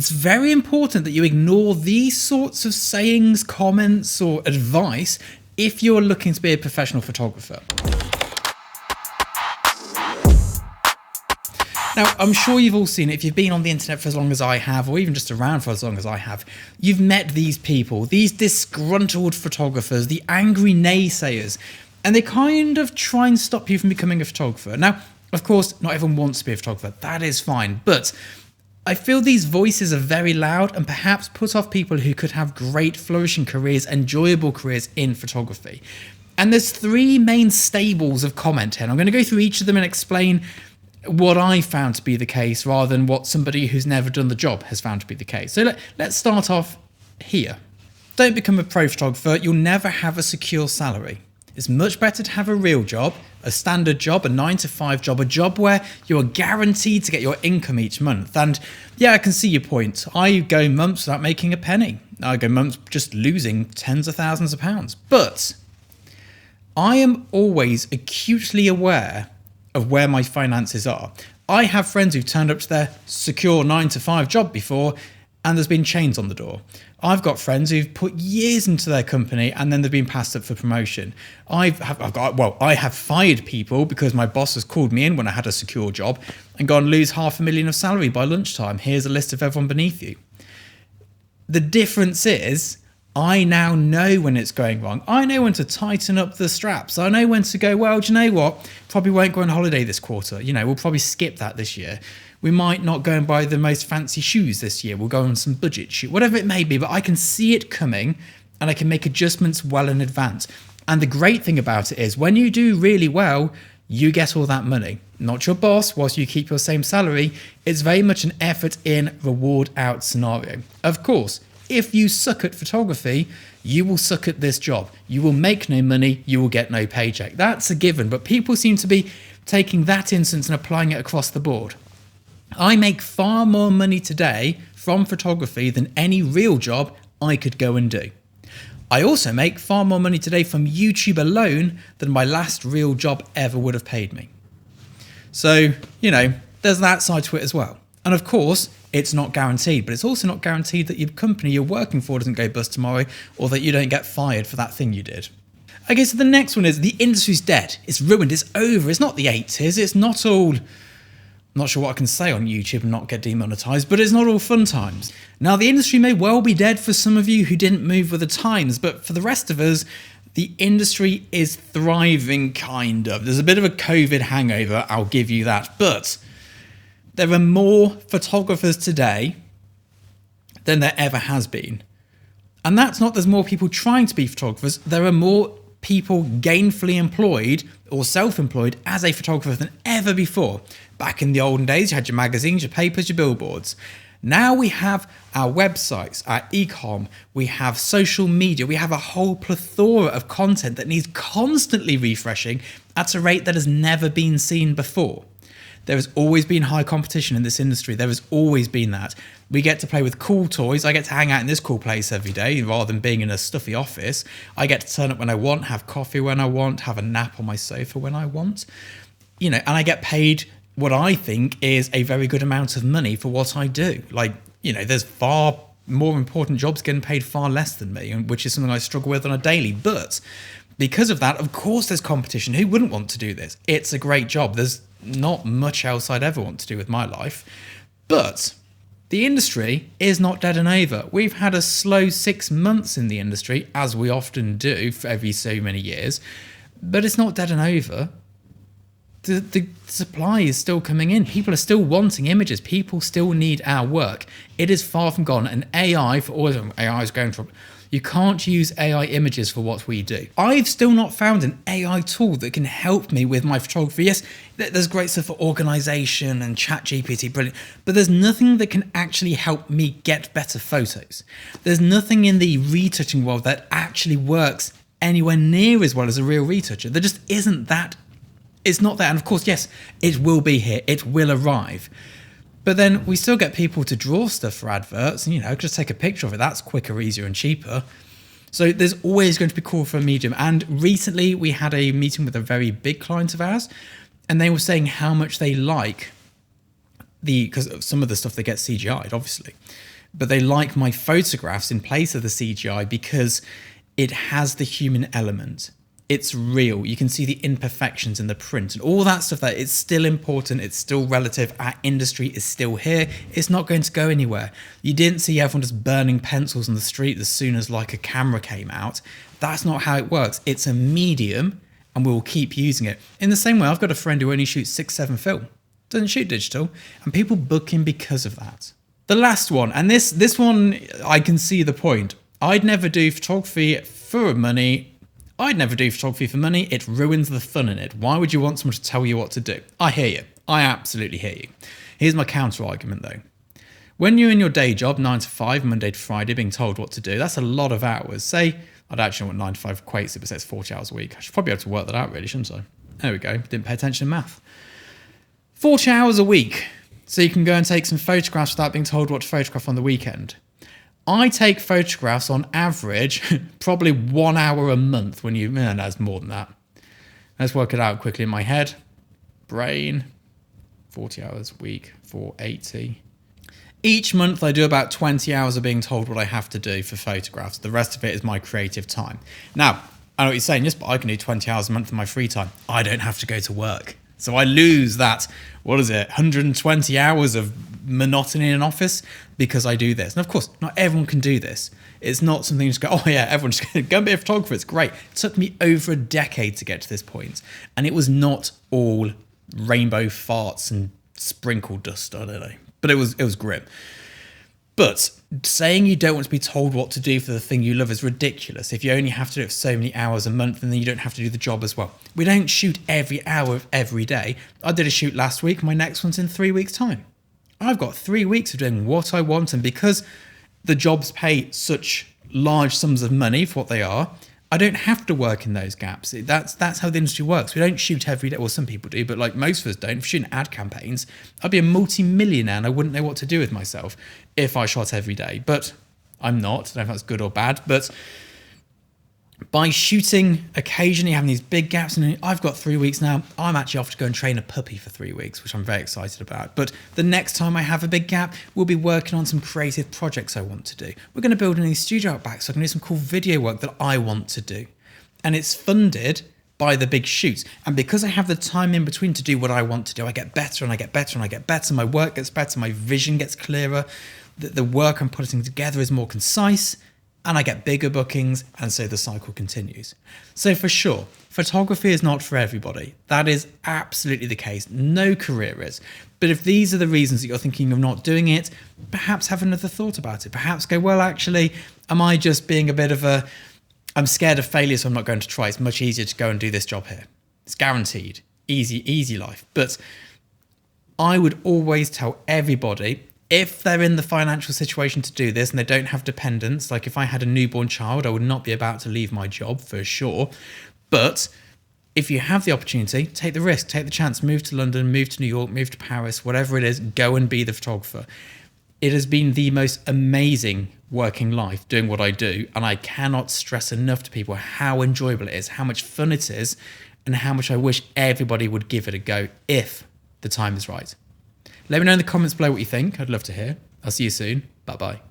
It's very important that you ignore these sorts of sayings, comments, or advice if you're looking to be a professional photographer. Now, I'm sure you've all seen it. If you've been on the internet for as long as I have, or even just around for as long as I have, you've met these people, these disgruntled photographers, the angry naysayers, and they kind of try and stop you from becoming a photographer. Now, of course, not everyone wants to be a photographer. That is fine. But I feel these voices are very loud and perhaps put off people who could have great flourishing careers, enjoyable careers in photography. And there's three main stables of comment here. And I'm going to go through each of them and explain what I found to be the case rather than what somebody who's never done the job has found to be the case. So let's start off here. Don't become a pro photographer. You'll never have a secure salary. It's much better to have a real job, a standard job, a 9-to-5 job, a job where you're guaranteed to get your income each month. And yeah, I can see your point. I go months without making a penny. I go months just losing tens of thousands of pounds. But I am always acutely aware of where my finances are. I have friends who've turned up to their secure 9-to-5 job before and there's been chains on the door. I've got friends who've put years into their company and then they've been passed up for promotion. I have fired people because my boss has called me in when I had a secure job and gone lose $500,000 of salary by lunchtime. Here's a list of everyone beneath you. The difference is I now know when it's going wrong. I know when to tighten up the straps. I know when to go, well, do you know what? Probably won't go on holiday this quarter. We'll probably skip that this year. We might not go and buy the most fancy shoes this year. We'll go on some budget shoot, whatever it may be, but I can see it coming and I can make adjustments well in advance. And the great thing about it is when you do really well, you get all that money. Not your boss, whilst you keep your same salary. It's very much an effort in, reward out scenario. Of course, if you suck at photography, you will suck at this job. You will make no money, you will get no paycheck. That's a given, but people seem to be taking that instance and applying it across the board. I make far more money today from photography than any real job I could go and do. I also make far more money today from YouTube alone than my last real job ever would have paid me. So, there's that side to it as well. And of course, it's not guaranteed, but it's also not guaranteed that your company you're working for doesn't go bust tomorrow or that you don't get fired for that thing you did. Okay, so the next one is the industry's dead. It's ruined. It's over. It's not the 80s. It's not all... I'm not sure what I can say on YouTube and not get demonetized, but it's not all fun times. Now, the industry may well be dead for some of you who didn't move with the times, but for the rest of us, the industry is thriving, kind of. There's a bit of a COVID hangover, I'll give you that, but there are more photographers today than there ever has been. And that's not there's more people trying to be photographers, there are more people gainfully employed or self-employed as a photographer than ever before. Back in the olden days, you had your magazines, your papers, your billboards. Now we have our websites, our e-com, we have social media, we have a whole plethora of content that needs constantly refreshing at a rate that has never been seen before. There has always been high competition in this industry. There has always been that. We get to play with cool toys. I get to hang out in this cool place every day rather than being in a stuffy office. I get to turn up when I want, have coffee when I want, have a nap on my sofa when I want. And I get paid what I think is a very good amount of money for what I do. There's far more important jobs getting paid far less than me, which is something I struggle with on a daily. But because of that, of course there's competition. Who wouldn't want to do this? It's a great job. There's not much else I'd ever want to do with my life. But the industry is not dead and over. We've had a slow 6 months in the industry, as we often do for every so many years, but it's not dead and over. The supply is still coming in. People are still wanting images. People still need our work. It is far from gone. And AI, for all of them, AI is going from... You can't use AI images for what we do. I've still not found an AI tool that can help me with my photography. Yes, there's great stuff for organization and ChatGPT, brilliant, but there's nothing that can actually help me get better photos. There's nothing in the retouching world that actually works anywhere near as well as a real retoucher. There just isn't that. It's not there. And of course, yes, it will be here. It will arrive. But then we still get people to draw stuff for adverts and, just take a picture of it. That's quicker, easier and cheaper. So there's always going to be call for a medium. And recently we had a meeting with a very big client of ours and they were saying how much they like because some of the stuff they get CGI'd, obviously. but they like my photographs in place of the CGI because it has the human element. It's real. You can see the imperfections in the print and all that stuff. That it's still important. It's still relative. Our industry is still here. It's not going to go anywhere. You didn't see everyone just burning pencils on the street as soon as like a camera came out. That's not how it works. It's a medium and we'll keep using it. In the same way, I've got a friend who only shoots 6:7 film. Doesn't shoot digital. And people book him because of that. The last one, and this one, I can see the point. I'd never do photography for money. I'd never do photography for money. It ruins the fun in it. Why would you want someone to tell you what to do? I hear you. I absolutely hear you. Here's my counter argument though. When you're in your day job, 9 to 5, Monday to Friday, being told what to do, that's a lot of hours. Say, I don't actually know what 9 to 5 equates to, but say it's 40 hours a week. I should probably be able to work that out really, shouldn't I? There we go. Didn't pay attention to math. 40 hours a week. So you can go and take some photographs without being told what to photograph on the weekend. I take photographs on average, probably 1 hour a month when you, no, it's more than that. Let's work it out quickly in my head. Brain, 40 hours a week, 480. Each month I do about 20 hours of being told what I have to do for photographs. The rest of it is my creative time. Now, I know what you're saying, yes, but I can do 20 hours a month in my free time. I don't have to go to work. So I lose that, 120 hours of monotony in an office because I do this. And of course, not everyone can do this. It's not something you just go, oh yeah, everyone's going to go and be a photographer. It's great. It took me over a decade to get to this point. And it was not all rainbow farts and sprinkle dust, I don't know. But it was grim. But saying you don't want to be told what to do for the thing you love is ridiculous. If you only have to do it for so many hours a month, then you don't have to do the job as well. We don't shoot every hour of every day. I did a shoot last week. My next one's in 3 weeks' time. I've got 3 weeks of doing what I want. And because the jobs pay such large sums of money for what they are, I don't have to work in those gaps. That's how the industry works. We don't shoot every day. Well, some people do, but like most of us don't. If shooting ad campaigns, I'd be a multi-millionaire and I wouldn't know what to do with myself if I shot every day. But I'm not. I don't know if that's good or bad. But by shooting occasionally, having these big gaps, and I've got 3 weeks now, I'm actually off to go and train a puppy for 3 weeks, which I'm very excited about. But the next time I have a big gap, we'll be working on some creative projects I want to do. We're going to build a new studio out back so I can do some cool video work that I want to do. And it's funded by the big shoots. And because I have the time in between to do what I want to do, I get better and I get better and I get better. My work gets better, my vision gets clearer. The work I'm putting together is more concise. And I get bigger bookings, and so the cycle continues. So for sure, photography is not for everybody. That is absolutely the case. No career is. But if these are the reasons that you're thinking of not doing it, perhaps have another thought about it. Perhaps go, well, actually, am I just being a bit of a, I'm scared of failure, so I'm not going to try. It's much easier to go and do this job here. It's guaranteed. Easy life. But I would always tell everybody, if they're in the financial situation to do this and they don't have dependents, like if I had a newborn child, I would not be about to leave my job for sure. But if you have the opportunity, take the risk, take the chance, move to London, move to New York, move to Paris, whatever it is, go and be the photographer. It has been the most amazing working life doing what I do. And I cannot stress enough to people how enjoyable it is, how much fun it is, and how much I wish everybody would give it a go if the time is right. Let me know in the comments below what you think. I'd love to hear. I'll see you soon. Bye-bye.